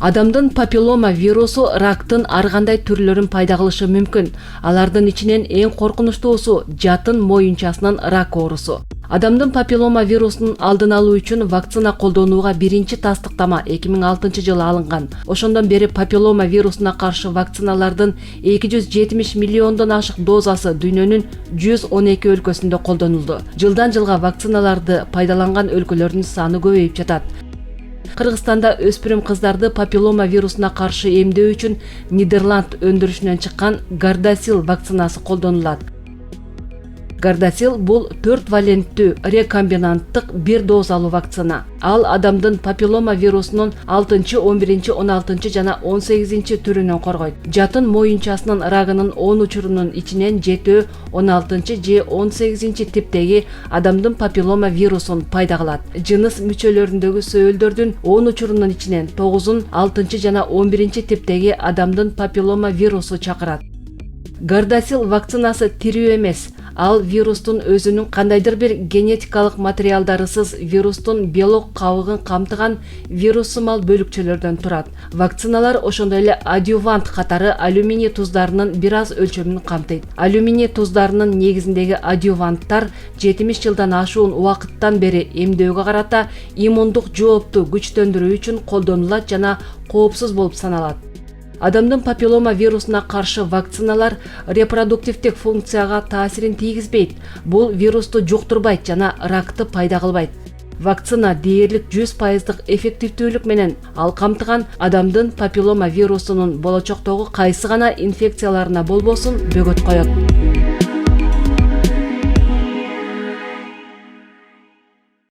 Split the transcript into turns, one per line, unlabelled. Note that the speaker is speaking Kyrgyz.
Адамдын папиллома вирусу рактын ар кандай түрлөрүн пайда кылышы мүмкүн. Алардын ичинен эң коркунучтуусу жатын моюнчасынын рак оорусу. Адамдын папиллома вирусунун алдын алуу үчүн вакцина колдонууга биринчи тастыктама 2006 жылы алынган. Ошондон бери папиллома вирусуна каршы вакциналардын 270 миллиондон ашык дозасы дүйнөнүн 112 өлкөсүндө колдонулду. Жылдан жылга вакциналарды пайдаланган өлкөлөрдүн саны көбөйүп жатат. Кыргызстанда өспүрүм кыздарды папиллома вирусуна каршы эмдөө үчүн Нидерланд өндүрүшүнөн чыккан Gardasil вакцинасы колдонулат. Gardasil бул 4 валенттүү рекомбинанттык бир дозалуу вакцина. Ал адамдын папиллома вирусунун 6, 11, 16 жана 18 түрүнөн коргойт. Жатын моюнчасынын рагынын 10 учурунун ичинен 7, 16 же 18 типтеги адамдын папиллома вирусун пайда кылат. Жыныс мүчөлөрүндөгү сөөлдөрдүн 10 учурунун ичинен 9, 6 жана 11 типтеги адамдын папиллома вирусу чакырат. Gardasil вакцинасы тирүү эмес. Ал вирустун өзүнүн кандайдыр бир генетикалык материалдарысыз вирустун белок кабыгын камтыган вирусумал бөлүкчөлөрдөн турат. Вакциналар ошондой эле адъювант катары алюминий туздарынын бир аз өлчөмүн камтыйт. Алюминий туздарынын негизиндеги адъюванттар 70 жылдан ашуун убакыттан бери эмдөөгө карата иммундук жоопту күчтөндүрүү үчүн колдонулат жана коопсуз болуп саналат. Адамдын папиллома вирусуна каршы вакциналар репродуктивдик функцияга таасирин тийгизбейт. Бул вирусту жуктурбайт жана ракты пайда кылбайт. Вакцина дээрлик 100% эффективдүүлүк менен ал камтыган адамдын папиллома вирусунун болочоктогу кайсы гана инфекцияларына болбосун бөгөт коет.